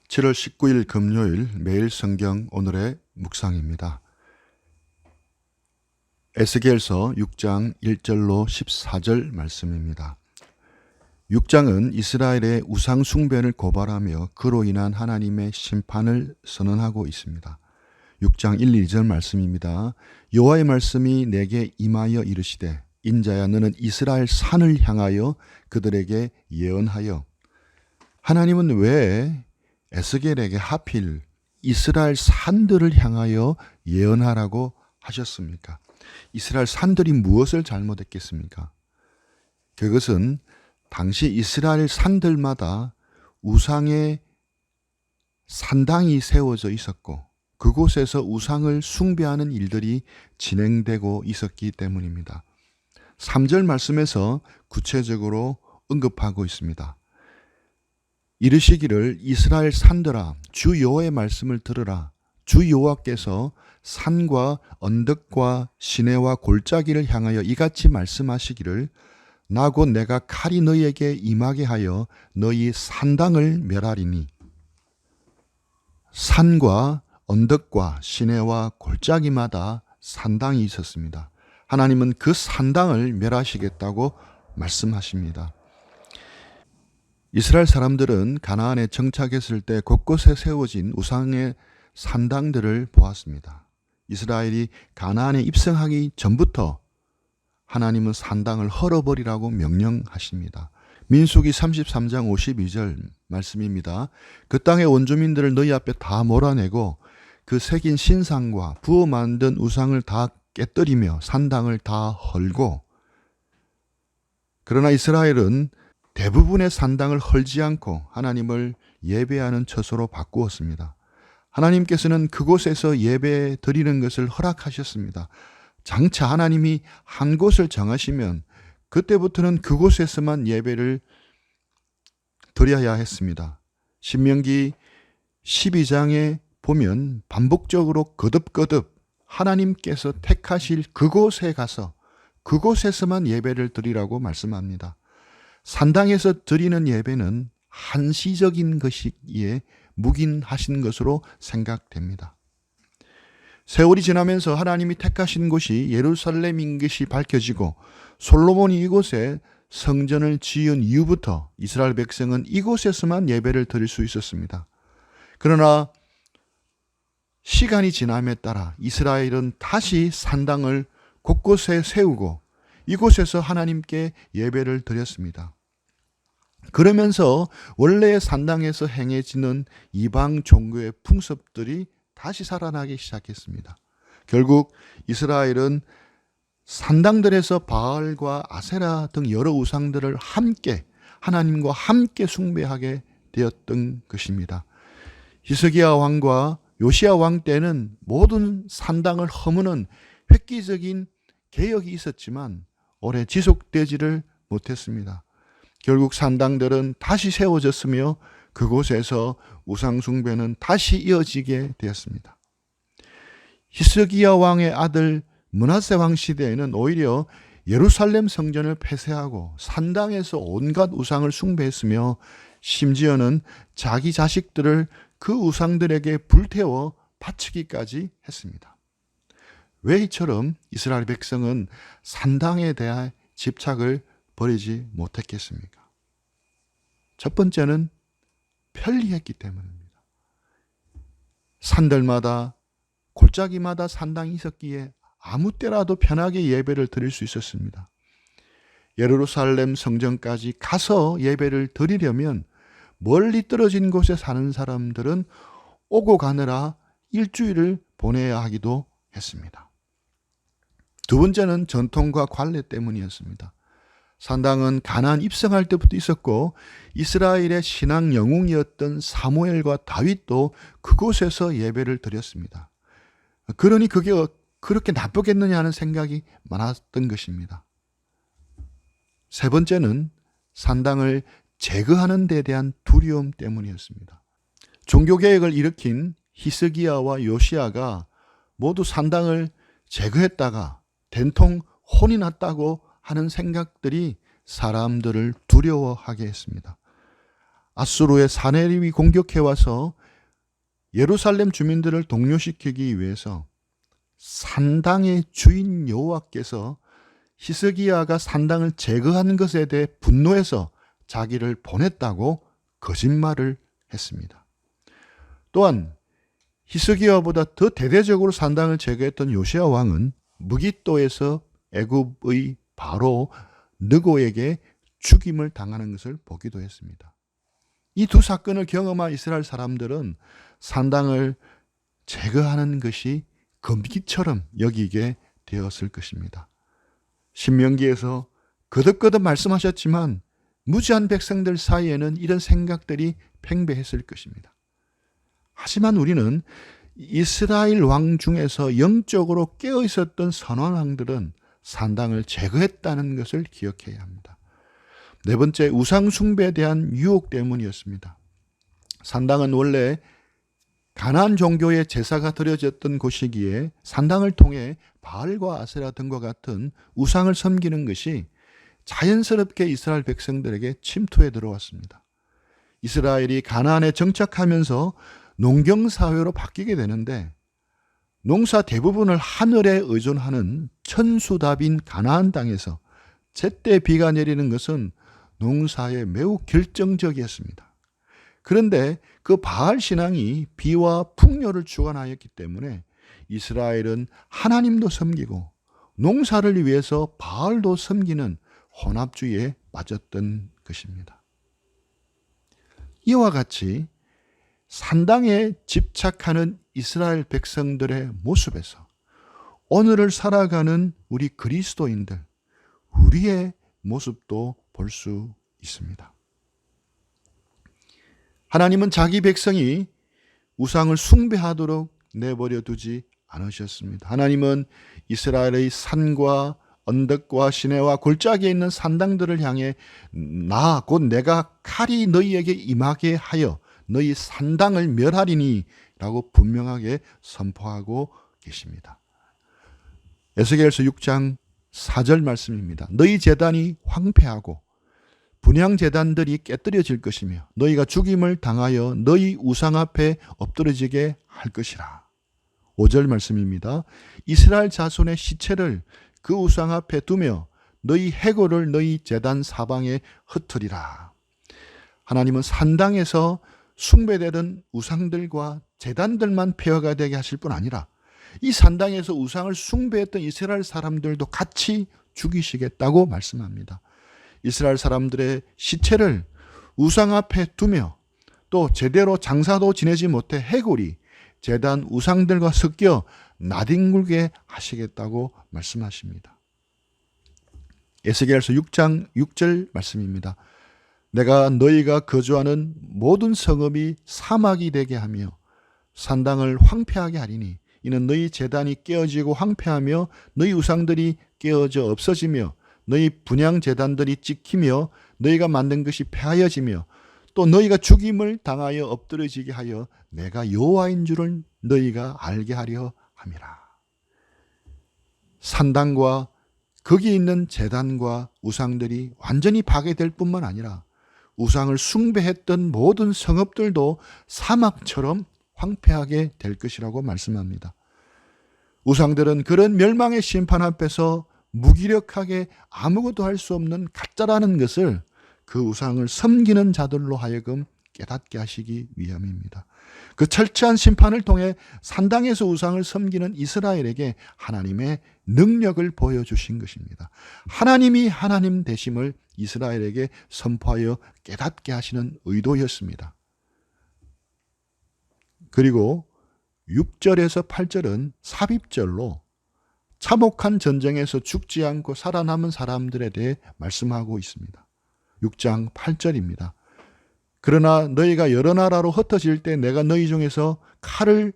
7월 19일 금요일 매일 성경 오늘의 묵상입니다. 에스겔서 6장 1절로 14절 말씀입니다. 6장은 이스라엘의 우상 숭배를 고발하며 그로 인한 하나님의 심판을 선언하고 있습니다. 6장 1, 2절 말씀입니다. 여호와의 말씀이 내게 임하여 이르시되 인자야 너는 이스라엘 산을 향하여 그들에게 예언하여. 하나님은 왜 에스겔에게 하필 이스라엘 산들을 향하여 예언하라고 하셨습니까? 이스라엘 산들이 무엇을 잘못했겠습니까? 그것은 당시 이스라엘 산들마다 우상의 산당이 세워져 있었고 그곳에서 우상을 숭배하는 일들이 진행되고 있었기 때문입니다. 3절 말씀에서 구체적으로 언급하고 있습니다. 이르시기를 이스라엘 산들아 주 여호와의 말씀을 들으라. 주 여호와께서 산과 언덕과 시내와 골짜기를 향하여 이같이 말씀하시기를 나 곧 내가 칼이 너희에게 임하게 하여 너희 산당을 멸하리니. 산과 언덕과 시내와 골짜기마다 산당이 있었습니다. 하나님은 그 산당을 멸하시겠다고 말씀하십니다. 이스라엘 사람들은 가나안에 정착했을 때 곳곳에 세워진 우상의 산당들을 보았습니다. 이스라엘이 가나안에 입성하기 전부터 하나님은 산당을 헐어버리라고 명령하십니다. 민수기 33장 52절 말씀입니다. 그 땅의 원주민들을 너희 앞에 다 몰아내고 그 새긴 신상과 부어 만든 우상을 다 깨뜨리며 산당을 다 헐고. 그러나 이스라엘은 대부분의 산당을 헐지 않고 하나님을 예배하는 처소로 바꾸었습니다. 하나님께서는 그곳에서 예배 드리는 것을 허락하셨습니다. 장차 하나님이 한 곳을 정하시면 그때부터는 그곳에서만 예배를 드려야 했습니다. 신명기 12장에 보면 반복적으로 거듭거듭 하나님께서 택하실 그곳에 가서 그곳에서만 예배를 드리라고 말씀합니다. 산당에서 드리는 예배는 한시적인 것이기에 묵인하신 것으로 생각됩니다. 세월이 지나면서 하나님이 택하신 곳이 예루살렘인 것이 밝혀지고 솔로몬이 이곳에 성전을 지은 이후부터 이스라엘 백성은 이곳에서만 예배를 드릴 수 있었습니다. 그러나 시간이 지남에 따라 이스라엘은 다시 산당을 곳곳에 세우고 이곳에서 하나님께 예배를 드렸습니다. 그러면서 원래의 산당에서 행해지는 이방 종교의 풍습들이 다시 살아나기 시작했습니다. 결국 이스라엘은 산당들에서 바알과 아세라 등 여러 우상들을 함께 하나님과 함께 숭배하게 되었던 것입니다. 히스기야 왕과 요시야 왕 때는 모든 산당을 허무는 획기적인 개혁이 있었지만 오래 지속되지를 못했습니다. 결국 산당들은 다시 세워졌으며 그곳에서 우상 숭배는 다시 이어지게 되었습니다. 히스기야 왕의 아들 므낫세 왕 시대에는 오히려 예루살렘 성전을 폐쇄하고 산당에서 온갖 우상을 숭배했으며 심지어는 자기 자식들을 그 우상들에게 불태워 바치기까지 했습니다. 왜 이처럼 이스라엘 백성은 산당에 대한 집착을 버리지 못했겠습니까? 첫 번째는 편리했기 때문입니다. 산들마다 골짜기마다 산당이 있었기에 아무 때라도 편하게 예배를 드릴 수 있었습니다. 예루살렘 성전까지 가서 예배를 드리려면 멀리 떨어진 곳에 사는 사람들은 오고 가느라 일주일을 보내야 하기도 했습니다. 두 번째는 전통과 관례 때문이었습니다. 산당은 가나안 입성할 때부터 있었고 이스라엘의 신앙 영웅이었던 사무엘과 다윗도 그곳에서 예배를 드렸습니다. 그러니 그게 그렇게 나쁘겠느냐 하는 생각이 많았던 것입니다. 세 번째는 산당을 제거하는 데 대한 두려움 때문이었습니다. 종교개혁을 일으킨 히스기야와 요시야가 모두 산당을 제거했다가 된통 혼이 났다고 하는 생각들이 사람들을 두려워하게 했습니다. 아수르의 사내립이 공격해와서 예루살렘 주민들을 동요시키기 위해서 산당의 주인 여호와께서 히스기야가 산당을 제거한 것에 대해 분노해서 자기를 보냈다고 거짓말을 했습니다. 또한 히스기야보다 더 대대적으로 산당을 제거했던 요시야 왕은 무깃도에서 애굽의 바로 느고에게 죽임을 당하는 것을 보기도 했습니다. 이 두 사건을 경험한 이스라엘 사람들은 산당을 제거하는 것이 금기처럼 여기게 되었을 것입니다. 신명기에서 거듭거듭 말씀하셨지만 무지한 백성들 사이에는 이런 생각들이 팽배했을 것입니다. 하지만 우리는 이스라엘 왕 중에서 영적으로 깨어 있었던 선한 왕들은 산당을 제거했다는 것을 기억해야 합니다. 네 번째, 우상 숭배에 대한 유혹 때문이었습니다. 산당은 원래 가나안 종교의 제사가 드려졌던 곳이기에 산당을 통해 바알과 아세라 등과 같은 우상을 섬기는 것이 자연스럽게 이스라엘 백성들에게 침투해 들어왔습니다. 이스라엘이 가나안에 정착하면서 농경사회로 바뀌게 되는데 농사 대부분을 하늘에 의존하는 천수답인 가나안 땅에서 제때 비가 내리는 것은 농사에 매우 결정적이었습니다. 그런데 그 바알 신앙이 비와 풍요를 주관하였기 때문에 이스라엘은 하나님도 섬기고 농사를 위해서 바알도 섬기는 혼합주의에 빠졌던 것입니다. 이와 같이 산당에 집착하는 이스라엘 백성들의 모습에서 오늘을 살아가는 우리 그리스도인들, 우리의 모습도 볼 수 있습니다. 하나님은 자기 백성이 우상을 숭배하도록 내버려 두지 않으셨습니다. 하나님은 이스라엘의 산과 언덕과 시내와 골짜기에 있는 산당들을 향해 나 곧 내가 칼이 너희에게 임하게 하여 너희 산당을 멸하리니 라고 분명하게 선포하고 계십니다. 에스겔서 6장 4절 말씀입니다. 너희 제단이 황폐하고 분향 제단들이 깨뜨려질 것이며 너희가 죽임을 당하여 너희 우상 앞에 엎드러지게 할 것이라. 5절 말씀입니다. 이스라엘 자손의 시체를 그 우상 앞에 두며 너희 해골을 너희 제단 사방에 흩으리라. 하나님은 산당에서 숭배되던 우상들과 제단들만 폐허가 되게 하실 뿐 아니라 이 산당에서 우상을 숭배했던 이스라엘 사람들도 같이 죽이시겠다고 말씀합니다. 이스라엘 사람들의 시체를 우상 앞에 두며 또 제대로 장사도 지내지 못해 해골이 제단 우상들과 섞여 나뒹굴게 하시겠다고 말씀하십니다. 에스겔서 6장 6절 말씀입니다. 내가 너희가 거주하는 모든 성읍이 사막이 되게 하며 산당을 황폐하게 하리니 이는 너희 제단이 깨어지고 황폐하며 너희 우상들이 깨어져 없어지며 너희 분향 제단들이 찍히며 너희가 만든 것이 폐하여지며 또 너희가 죽임을 당하여 엎드러지게 하여 내가 여호와인 줄을 너희가 알게 하려 함이라. 산당과 거기 있는 제단과 우상들이 완전히 파괴될 뿐만 아니라 우상을 숭배했던 모든 성읍들도 사막처럼 황폐하게 될 것이라고 말씀합니다. 우상들은 그런 멸망의 심판 앞에서 무기력하게 아무것도 할 수 없는 가짜라는 것을 그 우상을 섬기는 자들로 하여금 깨닫게 하시기 위함입니다. 그 철저한 심판을 통해 산당에서 우상을 섬기는 이스라엘에게 하나님의 능력을 보여주신 것입니다. 하나님이 하나님 되심을 이스라엘에게 선포하여 깨닫게 하시는 의도였습니다. 그리고 6절에서 8절은 삽입절로 참혹한 전쟁에서 죽지 않고 살아남은 사람들에 대해 말씀하고 있습니다. 6장 8절입니다. 그러나 너희가 여러 나라로 흩어질 때 내가 너희 중에서 칼을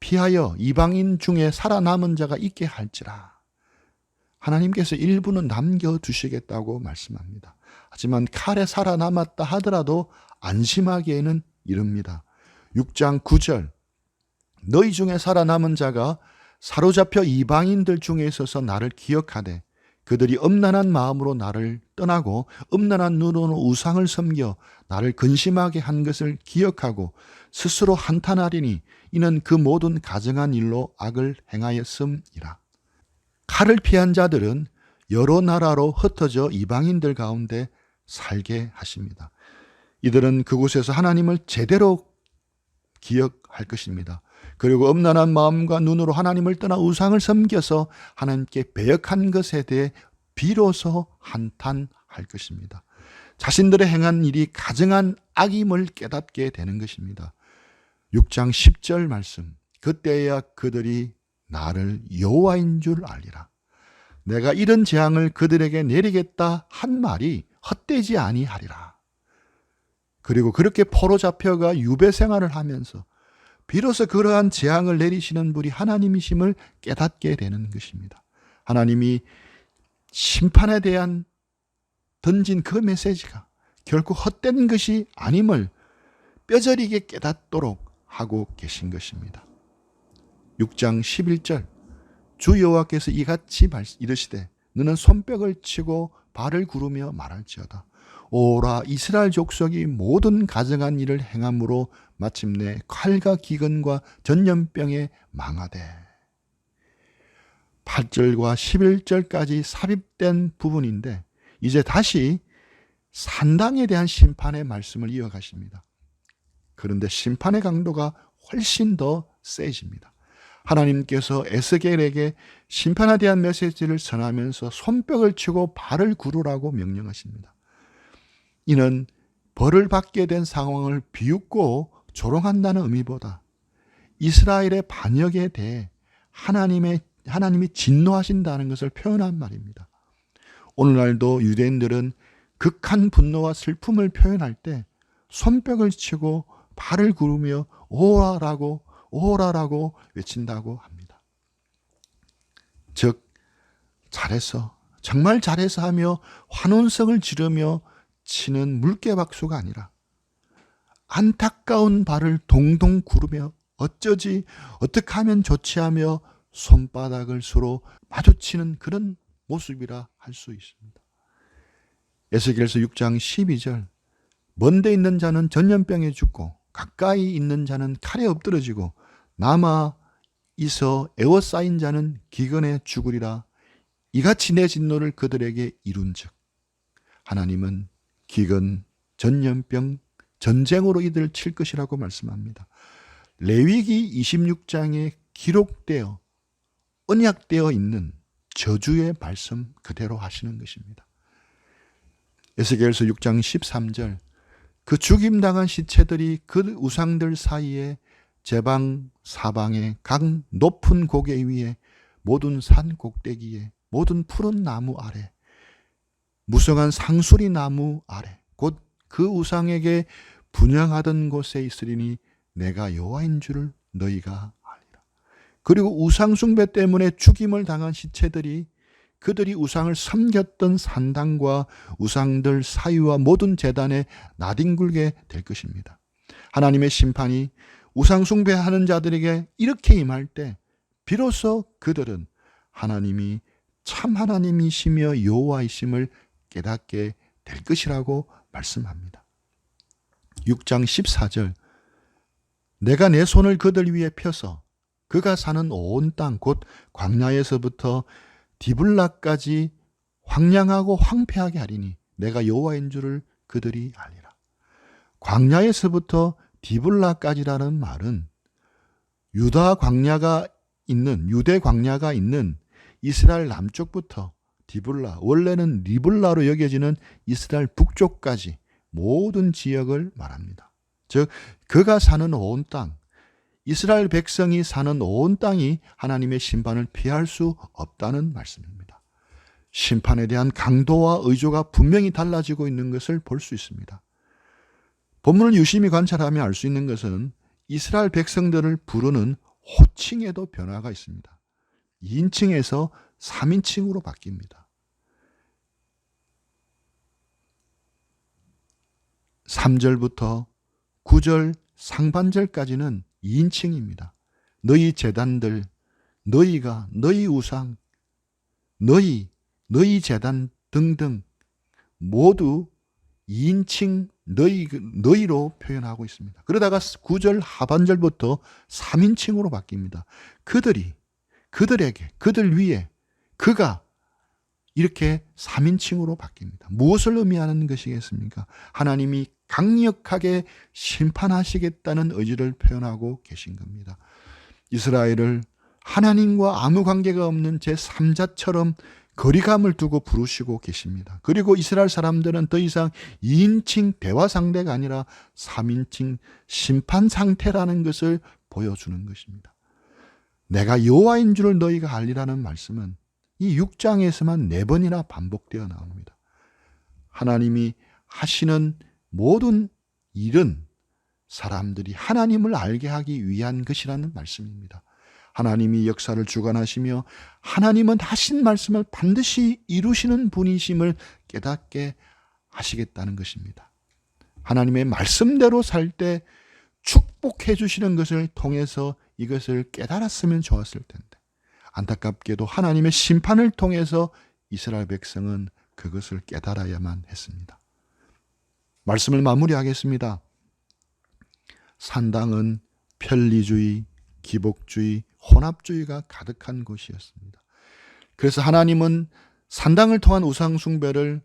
피하여 이방인 중에 살아남은 자가 있게 할지라. 하나님께서 일부는 남겨두시겠다고 말씀합니다. 하지만 칼에 살아남았다 하더라도 안심하기에는 이릅니다. 6장 9절 너희 중에 살아남은 자가 사로잡혀 이방인들 중에 있어서 나를 기억하되 그들이 엄란한 마음으로 나를 떠나고 음란한 눈으로 우상을 섬겨 나를 근심하게 한 것을 기억하고 스스로 한탄하리니 이는 그 모든 가증한 일로 악을 행하였음이라. 칼을 피한 자들은 여러 나라로 흩어져 이방인들 가운데 살게 하십니다. 이들은 그곳에서 하나님을 제대로 기억할 것입니다. 그리고 음란한 마음과 눈으로 하나님을 떠나 우상을 섬겨서 하나님께 배역한 것에 대해 비로소 한탄할 것입니다. 자신들의 행한 일이 가증한 악임을 깨닫게 되는 것입니다. 6장 10절 말씀. 그때야 그들이 나를 여호와인 줄 알리라. 내가 이런 재앙을 그들에게 내리겠다 한 말이 헛되지 아니하리라. 그리고 그렇게 포로 잡혀가 유배 생활을 하면서 비로소 그러한 재앙을 내리시는 분이 하나님이심을 깨닫게 되는 것입니다. 하나님이 심판에 대한 던진 그 메시지가 결코 헛된 것이 아님을 뼈저리게 깨닫도록 하고 계신 것입니다. 6장 11절. 주 여호와께서 이같이 이르시되 너는 손뼉을 치고 발을 구르며 말할지어다. 오라 이스라엘 족속이 모든 가증한 일을 행함으로 마침내 칼과 기근과 전염병에 망하되. 8절과 11절까지 삽입된 부분인데 이제 다시 산당에 대한 심판의 말씀을 이어가십니다. 그런데 심판의 강도가 훨씬 더 세집니다. 하나님께서 에스겔에게 심판에 대한 메시지를 전하면서 손뼉을 치고 발을 구르라고 명령하십니다. 이는 벌을 받게 된 상황을 비웃고 조롱한다는 의미보다 이스라엘의 반역에 대해 하나님이 진노하신다는 것을 표현한 말입니다. 오늘날도 유대인들은 극한 분노와 슬픔을 표현할 때 손뼉을 치고 발을 구르며 오라라고 외친다고 합니다. 즉 잘했어, 정말 잘해서 하며 환원성을 지르며 치는 물개박수가 아니라 안타까운 발을 동동 구르며 어쩌지 어떻게 하면 좋지 하며 손바닥을 서로 마주치는 그런 모습이라 할 수 있습니다. 에스겔서 6장 12절. 먼데 있는 자는 전염병에 죽고 가까이 있는 자는 칼에 엎드러지고 남아 있어 에워싸인 자는 기근에 죽으리라. 이같이 내 진노를 그들에게 이룬즉 하나님은 기근, 전염병, 전쟁으로 이들을 칠 것이라고 말씀합니다. 레위기 26장에 기록되어 언약되어 있는 저주의 말씀 그대로 하시는 것입니다. 에스겔서 6장 13절. 그 죽임당한 시체들이 그 우상들 사이에 제방 사방에 각 높은 고개 위에 모든 산 꼭대기에 모든 푸른 나무 아래 무성한 상수리 나무 아래 곧 그 우상에게 분향하던 곳에 있으리니 내가 여호와인 줄을 너희가 알리라. 그리고 우상 숭배 때문에 죽임을 당한 시체들이 그들이 우상을 섬겼던 산당과 우상들 사이와 모든 제단에 나뒹굴게 될 것입니다. 하나님의 심판이 우상 숭배하는 자들에게 이렇게 임할 때 비로소 그들은 하나님이 참 하나님이시며 여호와이심을 깨닫게 될 것이라고 말씀합니다. 6장 14절. 내가 내 손을 그들 위에 펴서 그가 사는 온 땅 곧 광야에서부터 디블라까지 황량하고 황폐하게 하리니 내가 여호와인 줄을 그들이 알리라. 광야에서부터 디블라까지라는 말은 유대 광야가 있는 이스라엘 남쪽부터 디블라, 원래는 리블라로 여겨지는 이스라엘 북쪽까지 모든 지역을 말합니다. 즉 그가 사는 온 땅, 이스라엘 백성이 사는 온 땅이 하나님의 심판을 피할 수 없다는 말씀입니다. 심판에 대한 강도와 의조가 분명히 달라지고 있는 것을 볼 수 있습니다. 본문을 유심히 관찰하면 알 수 있는 것은 이스라엘 백성들을 부르는 호칭에도 변화가 있습니다. 2인칭에서 3인칭으로 바뀝니다. 3절부터 9절 상반절까지는 2인칭입니다. 너희 제단들, 너희가, 너희 우상, 너희, 너희 제단 등등 모두 2인칭 너희로 표현하고 있습니다. 그러다가 9절 하반절부터 3인칭으로 바뀝니다. 그들에게, 그들 위에, 그가 이렇게 3인칭으로 바뀝니다. 무엇을 의미하는 것이겠습니까? 하나님이 강력하게 심판하시겠다는 의지를 표현하고 계신 겁니다. 이스라엘을 하나님과 아무 관계가 없는 제3자처럼 거리감을 두고 부르시고 계십니다. 그리고 이스라엘 사람들은 더 이상 2인칭 대화 상대가 아니라 3인칭 심판 상태라는 것을 보여주는 것입니다. 내가 여호와인 줄을 너희가 알리라는 말씀은 이 6장에서만 4번이나 반복되어 나옵니다. 하나님이 하시는 모든 일은 사람들이 하나님을 알게 하기 위한 것이라는 말씀입니다. 하나님이 역사를 주관하시며 하나님은 하신 말씀을 반드시 이루시는 분이심을 깨닫게 하시겠다는 것입니다. 하나님의 말씀대로 살 때 축복해 주시는 것을 통해서 이것을 깨달았으면 좋았을 텐데 안타깝게도 하나님의 심판을 통해서 이스라엘 백성은 그것을 깨달아야만 했습니다. 말씀을 마무리하겠습니다. 산당은 편리주의, 기복주의, 혼합주의가 가득한 곳이었습니다. 그래서 하나님은 산당을 통한 우상숭배를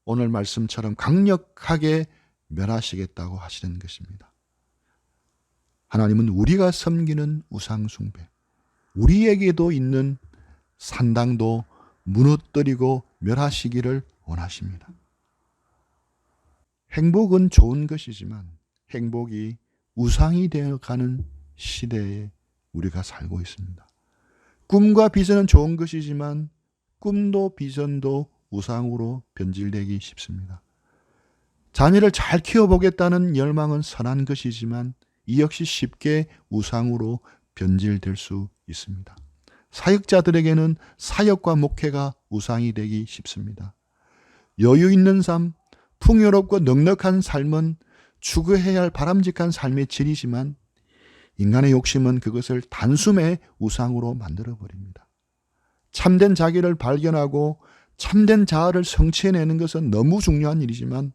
오늘 말씀처럼 강력하게 멸하시겠다고 하시는 것입니다. 하나님은 우리가 섬기는 우상숭배, 우리에게도 있는 산당도 무너뜨리고 멸하시기를 원하십니다. 행복은 좋은 것이지만 행복이 우상이 되어가는 시대에 우리가 살고 있습니다. 꿈과 비전은 좋은 것이지만 꿈도 비전도 우상으로 변질되기 쉽습니다. 자녀를 잘 키워보겠다는 열망은 선한 것이지만 이 역시 쉽게 우상으로 변질될 수 있습니다. 사역자들에게는 사역과 목회가 우상이 되기 쉽습니다. 여유 있는 삶, 풍요롭고 넉넉한 삶은 추구해야 할 바람직한 삶의 질이지만 인간의 욕심은 그것을 단숨에 우상으로 만들어버립니다. 참된 자기를 발견하고 참된 자아를 성취해내는 것은 너무 중요한 일이지만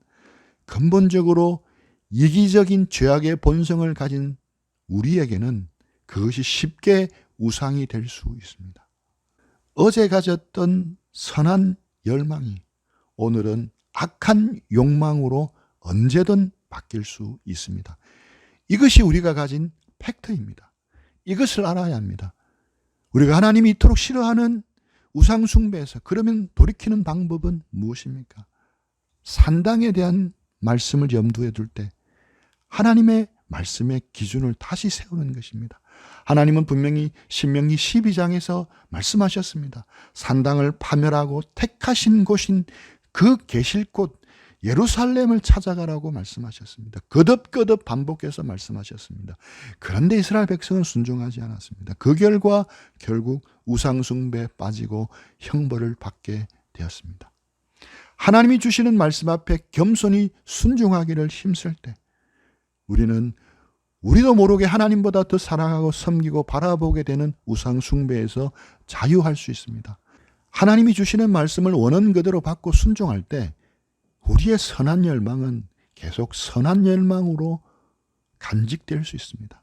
근본적으로 이기적인 죄악의 본성을 가진 우리에게는 그것이 쉽게 우상이 될 수 있습니다. 어제 가졌던 선한 열망이 오늘은 악한 욕망으로 언제든 바뀔 수 있습니다. 이것이 우리가 가진 팩트입니다. 이것을 알아야 합니다. 우리가 하나님이 이토록 싫어하는 우상숭배에서 그러면 돌이키는 방법은 무엇입니까? 산당에 대한 말씀을 염두에 둘 때 하나님의 말씀의 기준을 다시 세우는 것입니다. 하나님은 분명히 신명기 12장에서 말씀하셨습니다. 산당을 파멸하고 택하신 곳인 그 계실 곳 예루살렘을 찾아가라고 말씀하셨습니다. 거듭거듭 반복해서 말씀하셨습니다. 그런데 이스라엘 백성은 순종하지 않았습니다. 그 결과 결국 우상숭배에 빠지고 형벌을 받게 되었습니다. 하나님이 주시는 말씀 앞에 겸손히 순종하기를 힘쓸 때 우리도 모르게 하나님보다 더 사랑하고 섬기고 바라보게 되는 우상숭배에서 자유할 수 있습니다. 하나님이 주시는 말씀을 원하는 그대로 받고 순종할 때 우리의 선한 열망은 계속 선한 열망으로 간직될 수 있습니다.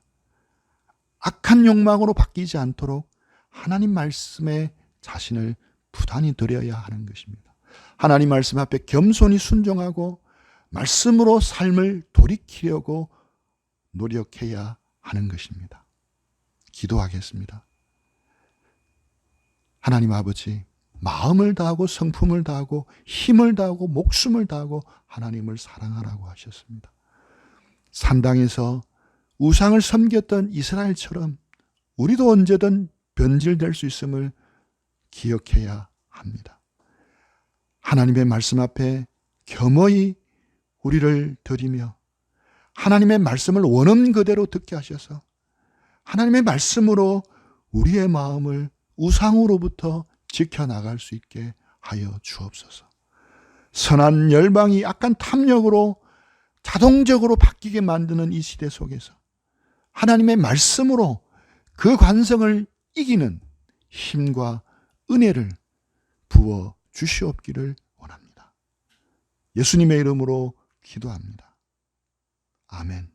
악한 욕망으로 바뀌지 않도록 하나님 말씀에 자신을 부단히 드려야 하는 것입니다. 하나님 말씀 앞에 겸손히 순종하고 말씀으로 삶을 돌이키려고 노력해야 하는 것입니다. 기도하겠습니다. 하나님 아버지, 마음을 다하고 성품을 다하고 힘을 다하고 목숨을 다하고 하나님을 사랑하라고 하셨습니다. 산당에서 우상을 섬겼던 이스라엘처럼 우리도 언제든 변질될 수 있음을 기억해야 합니다. 하나님의 말씀 앞에 겸허히 우리를 드리며 하나님의 말씀을 원하는 그대로 듣게 하셔서 하나님의 말씀으로 우리의 마음을 우상으로부터 지켜나갈 수 있게 하여 주옵소서. 선한 열망이 악한 탐욕으로 자동적으로 바뀌게 만드는 이 시대 속에서 하나님의 말씀으로 그 관성을 이기는 힘과 은혜를 부어 주시옵기를 원합니다. 예수님의 이름으로 기도합니다. 아멘.